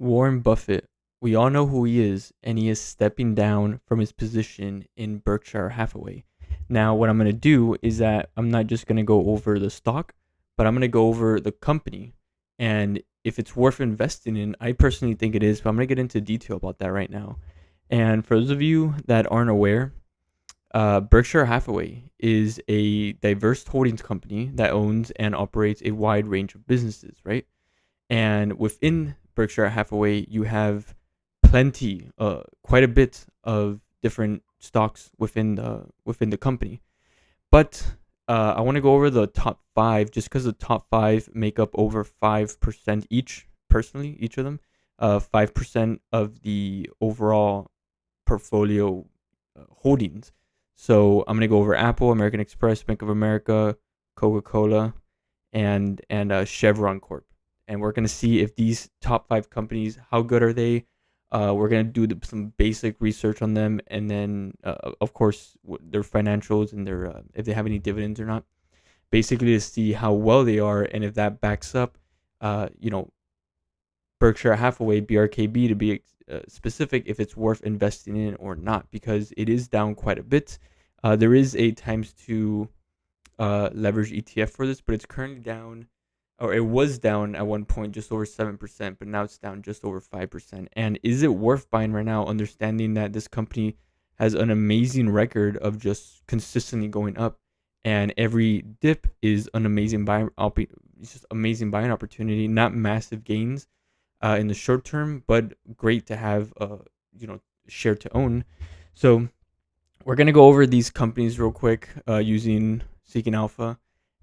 Warren Buffett, we all know who he is, and he is stepping down from his position in Berkshire Hathaway. Now, what I'm going to do is that I'm not just going to go over the stock, but I'm going to go over the company and if it's worth investing in. I personally think it is, but I'm going to get into detail about that right now. And for those of you that aren't aware, Berkshire Hathaway is a diverse holdings company that owns and operates a wide range of businesses, right? And within Berkshire Hathaway, you have quite a bit of different stocks within the company. But I want to go over the top five, just because the top five make up over 5% each. Personally, each of them, 5% of the overall portfolio holdings. So I'm gonna go over Apple, American Express, Bank of America, Coca Cola, and Chevron Corp. And we're gonna see if these top five companies, how good are they? We're gonna do some basic research on them, and then of course their financials and their if they have any dividends or not. Basically to see how well they are, and if that backs up, you know, Berkshire Hathaway (BRKB) to be specific, if it's worth investing in or not, because it is down quite a bit. There is a times two leverage ETF for this, but it's currently down, or it was down at one point just over 7%, but now it's down just over 5%. And is it worth buying right now, understanding that this company has an amazing record of just consistently going up, and every dip is an amazing it's just amazing buying opportunity, not massive gains in the short term, but great to have share to own. So we're gonna go over these companies real quick using Seeking Alpha,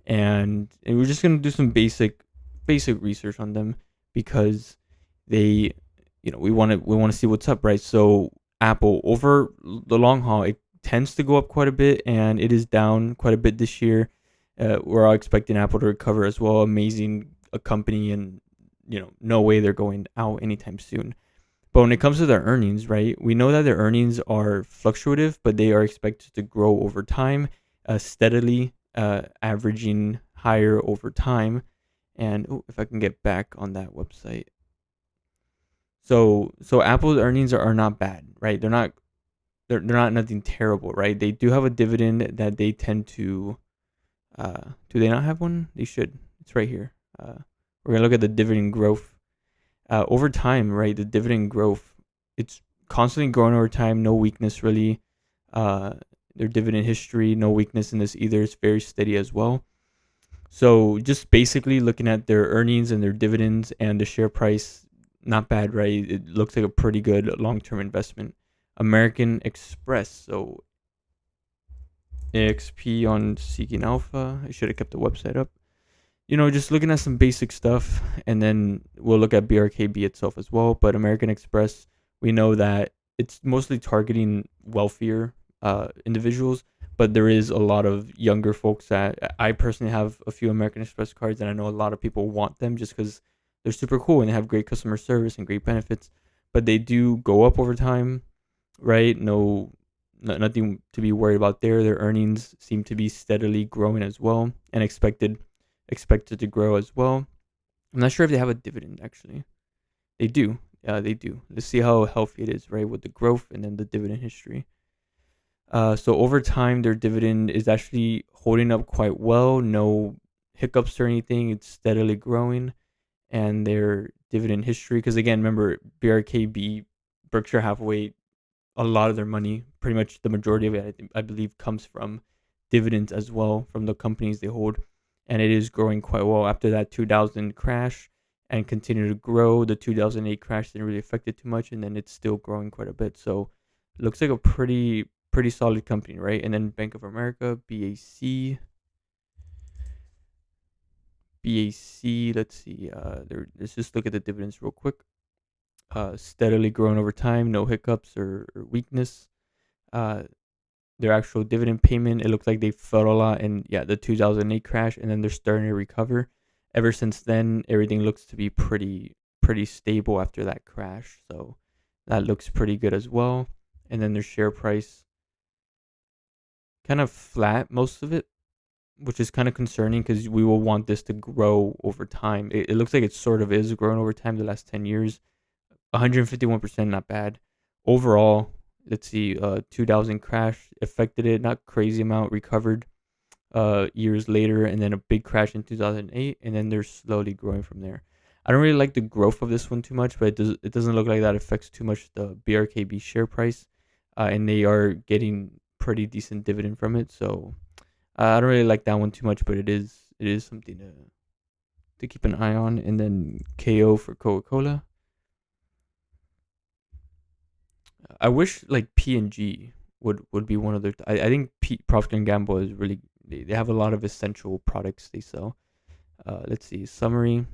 and we're just gonna do some basic research on them because they, we want to see what's up, right? So Apple, over the long haul, it tends to go up quite a bit, and it is down quite a bit this year. We're all expecting Apple to recover as well. Amazing a company, and no way they're going out anytime soon. But when it comes to their earnings, right, we know that their earnings are fluctuative, but they are expected to grow over time, steadily, averaging higher over time. And if I can get back on that website, so Apple's earnings are not bad, right? They're not nothing terrible, right? They do have a dividend that they tend to. Do they not have one? They should. It's right here. We're gonna look at the dividend growth over time, right? The dividend growth, it's constantly growing over time. No weakness really. Their dividend history, no weakness in this either. It's very steady as well. So just basically looking at their earnings and their dividends and the share price, not bad, right? It looks like a pretty good long-term investment. American Express, so AXP on Seeking Alpha. I should have kept the website up. Just looking at some basic stuff, and then we'll look at BRKB itself as well. But American Express, we know that it's mostly targeting wealthier individuals, but there is a lot of younger folks that I personally have a few American Express cards, and I know a lot of people want them just because they're super cool and they have great customer service and great benefits. But they do go up over time, right? Nothing to be worried about there. Their earnings seem to be steadily growing as well, and expected to grow as well. I'm not sure if they have a dividend actually. They do. Yeah, they do. Let's see how healthy it is, right, with the growth and then the dividend history. So over time, their dividend is actually holding up quite well. No hiccups or anything. It's steadily growing, and their dividend history. Because again, remember BRKB, Berkshire Hathaway, a lot of their money, pretty much the majority of it, I believe, comes from dividends as well from the companies they hold, and it is growing quite well after that 2000 crash and continue to grow. The 2008 crash didn't really affect it too much, and then it's still growing quite a bit. So it looks like a pretty solid company, right? And then Bank of America, BAC. Let's see. Let's just look at the dividends real quick. Steadily growing over time, no hiccups or weakness. Uh, their actual dividend payment, it looks like they fell a lot in the 2008 crash, and then they're starting to recover. Ever since then, everything looks to be pretty stable after that crash. So that looks pretty good as well. And then their share price, kind of flat, most of it, which is kind of concerning because we will want this to grow over time. It looks like it sort of is growing over time the last 10 years, 151%, not bad. Overall, let's see, 2000 crash affected it, not crazy amount, recovered years later, and then a big crash in 2008, and then they're slowly growing from there. I don't really like the growth of this one too much, but it doesn't look like that affects too much the BRKB share price, and they are getting pretty decent dividend from it. So I don't really like that one too much, but it is something to keep an eye on. And then KO for Coca Cola. I wish like P&G would be one of their. I think Procter and Gamble is really, they have a lot of essential products they sell. Let's see, summary.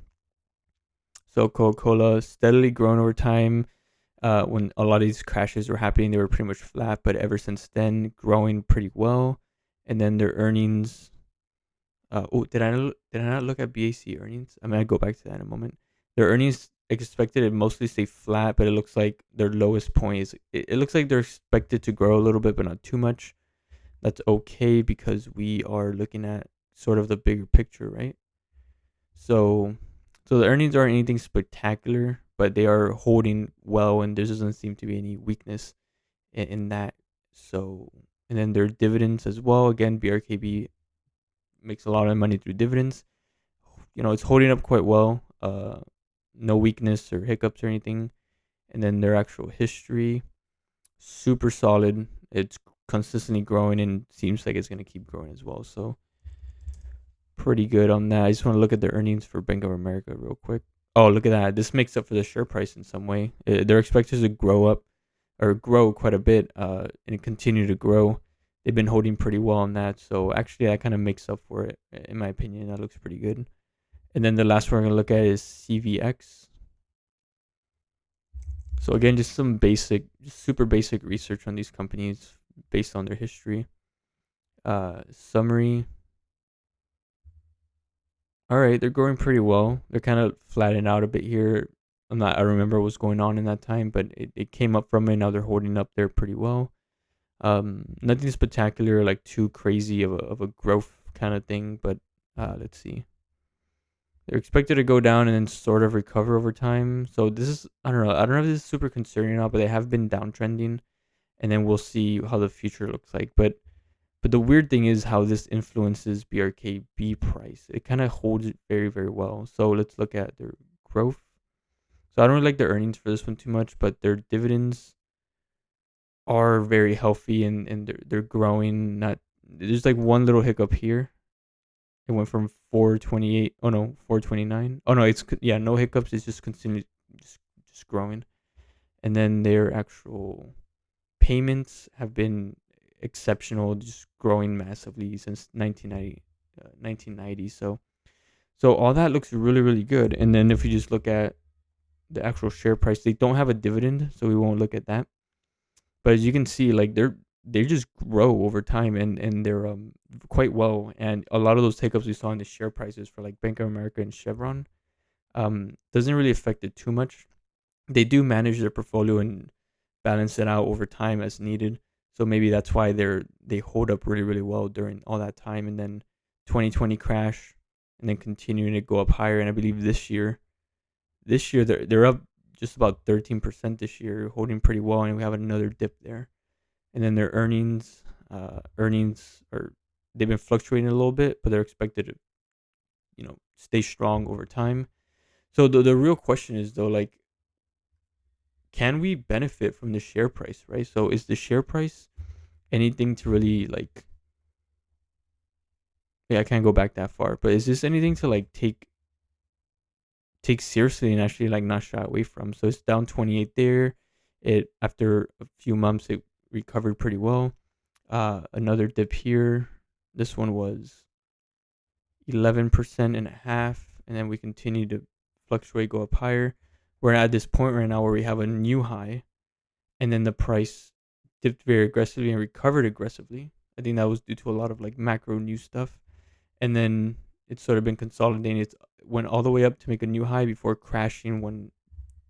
So Coca Cola steadily grown over time. When a lot of these crashes were happening, they were pretty much flat, but ever since then, growing pretty well. And then their earnings. Did I not look at BAC earnings? I mean, I go back to that in a moment. Their earnings expected to mostly stay flat, but it looks like their lowest point is. It looks like they're expected to grow a little bit, but not too much. That's okay because we are looking at sort of the bigger picture, right? So, so the earnings aren't anything spectacular, but they are holding well, and there doesn't seem to be any weakness in that. So, and then their dividends as well. Again, BRKB makes a lot of money through dividends. It's holding up quite well. No weakness or hiccups or anything. And then their actual history, super solid. It's consistently growing and seems like it's going to keep growing as well. So pretty good on that. I just want to look at the earnings for Bank of America real quick. Oh, look at that. This makes up for the share price in some way. They're expected to grow up or grow quite a bit and continue to grow. They've been holding pretty well on that. So actually, that kind of makes up for it, in my opinion. That looks pretty good. And then the last one we're going to look at is CVX. So again, just some basic, just super basic research on these companies based on their history. Summary. All right, they're growing pretty well. They're kind of flattening out a bit here. I remember what was going on in that time, but it came up from it. Now they're holding up there pretty well. Nothing spectacular, like too crazy of a growth kind of thing, but let's see. They're expected to go down and then sort of recover over time. So this is, I don't know. I don't know if this is super concerning or not, but they have been downtrending, and then we'll see how the future looks like. But the weird thing is how this influences BRKB price. It kind of holds it very, very well. So let's look at their growth. So I don't really like their earnings for this one too much, but their dividends are very healthy and they're growing. Not There's like one little hiccup here. It went from 428. Oh no, 429. Oh no, no hiccups. It's just continued, just growing. And then their actual payments have been exceptional, just growing massively since 1990. So all that looks really, really good. And then if you just look at the actual share price, they don't have a dividend, so we won't look at that. But as you can see, like they just grow over time and they're quite well. And a lot of those take-ups we saw in the share prices for like Bank of America and Chevron doesn't really affect it too much. They do manage their portfolio and balance it out over time as needed. So maybe that's why they hold up really, really well during all that time. And then 2020 crash, and then continuing to go up higher. And I believe this year they're up just about 13% this year, holding pretty well. And we have another dip there. And then their earnings are, they've been fluctuating a little bit, but they're expected to stay strong over time. So the real question is though, like, can we benefit from the share price, right? So is the share price anything to really like? Yeah, I can't go back that far, but is this anything to like take seriously and actually like not shy away from? So it's down 28 there. It After a few months it recovered pretty well. Another dip here. This one was 11% and a half, and then we continue to fluctuate, go up higher. We're at this point right now where we have a new high, and then the price dipped very aggressively and recovered aggressively. I think that was due to a lot of like macro news stuff, and then it's sort of been consolidating. It went all the way up to make a new high before crashing when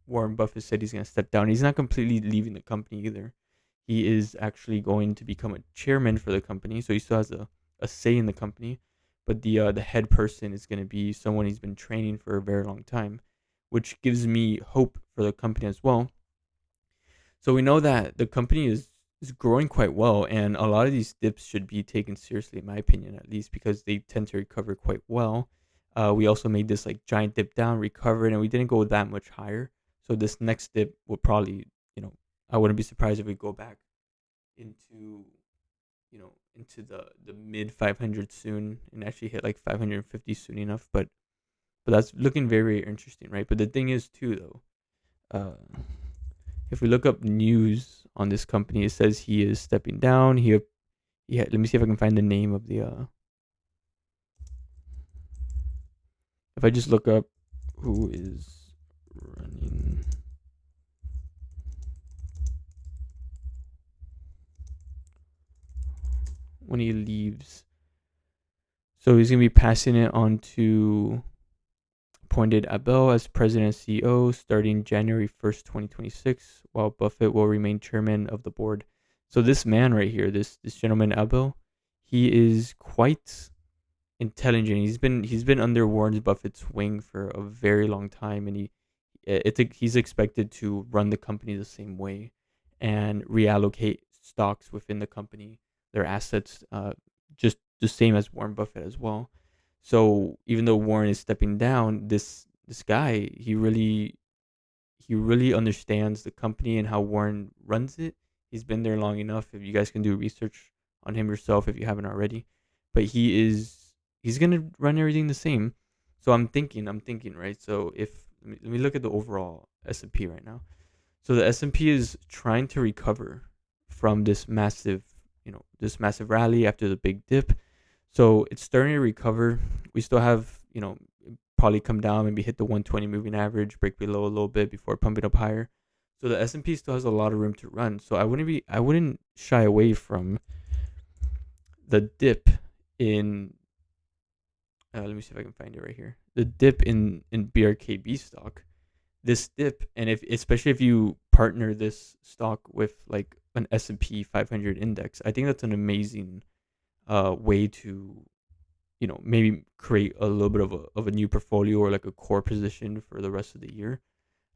Warren Buffett said he's going to step down. He's not completely leaving the company either. He is actually going to become a chairman for the company, so he still has a say in the company. But the head person is going to be someone he's been training for a very long time, which gives me hope for the company as well. So we know that the company is growing quite well, and a lot of these dips should be taken seriously, in my opinion, at least because they tend to recover quite well. We also made this like giant dip down, recovered, and we didn't go that much higher. So this next dip will probably, I wouldn't be surprised if we go back into, into the mid 500 soon and actually hit like 550 soon enough. But that's looking very, very interesting, right? But the thing is too, though, if we look up news on this company, it says he is stepping down. Let me see if I can find the name of the. If I just look up who is running. When he leaves. So he's going to be passing it on to appointed Abel as president and CEO starting January 1st, 2026, while Buffett will remain chairman of the board. So this man right here, this gentleman Abel, he is quite intelligent. He's been under Warren Buffett's wing for a very long time, and he's expected to run the company the same way and reallocate stocks within the company, their assets, just the same as Warren Buffett as well. So even though Warren is stepping down, this guy he really understands the company and how Warren runs it. He's been there long enough. If you guys can do research on him yourself if you haven't already, but he's gonna run everything the same. So I'm thinking, right? So if let me look at the overall S&P right now. So the S&P is trying to recover from this massive rally after the big dip. So it's starting to recover. We still have, probably come down, maybe hit the 120 moving average, break below a little bit before pumping up higher. So the S&P still has a lot of room to run. So I wouldn't shy away from the dip in let me see if I can find it right here. The dip in BRKB stock. This dip, and if especially if you partner this stock with like an S&P 500 index, I think that's an amazing way to maybe create a little bit of a new portfolio or like a core position for the rest of the year.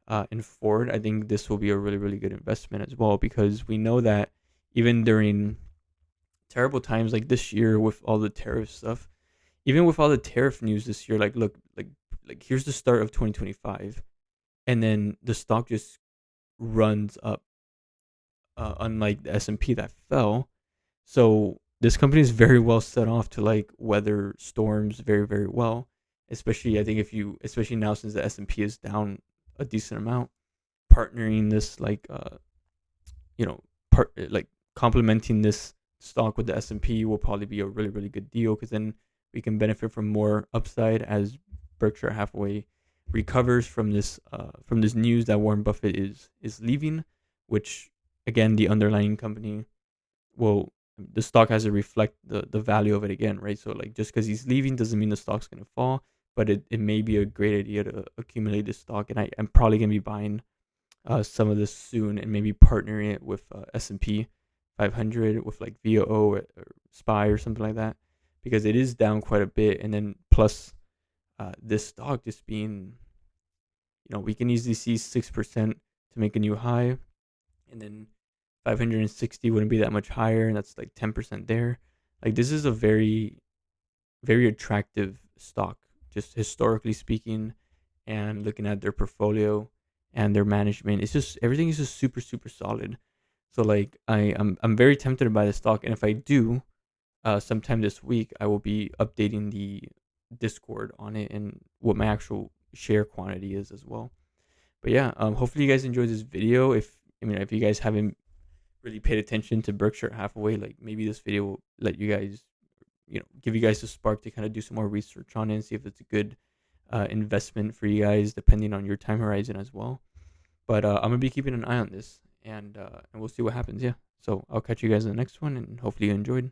And forward, I think this will be a really, really good investment as well, because we know that even during terrible times like this year with all the tariff stuff, even with all the tariff news this year, like look, like here's the start of 2025, and then the stock just runs up, unlike the S&P that fell. So this company is very well set off to like weather storms very, very well. Especially, I think especially now since the S&P is down a decent amount, partnering this like like complementing this stock with the S&P will probably be a really, really good deal, because then we can benefit from more upside as Berkshire Hathaway recovers from this news that Warren Buffett is leaving, which again the underlying company will the stock has to reflect the value of it again, right? So like just because he's leaving doesn't mean the stock's gonna fall, but it may be a great idea to accumulate this stock, and I'm probably gonna be buying some of this soon and maybe partnering it with S&P 500 with like VOO or SPY or something like that, because it is down quite a bit, and then plus this stock just being, we can easily see 6% to make a new high, and then 560 wouldn't be that much higher, and that's like 10% there. Like this is a very, very attractive stock, just historically speaking, and looking at their portfolio and their management. It's just everything is just super, super solid. So like I'm very tempted by the stock, and if I do, sometime this week, I will be updating the Discord on it and what my actual share quantity is as well. But yeah, hopefully you guys enjoyed this video. If you guys haven't really paid attention to Berkshire Hathaway, like maybe this video will let you guys, give you guys a spark to kind of do some more research on it and see if it's a good investment for you guys, depending on your time horizon as well. But I'm gonna be keeping an eye on this, and we'll see what happens. Yeah. So I'll catch you guys in the next one, and hopefully you enjoyed.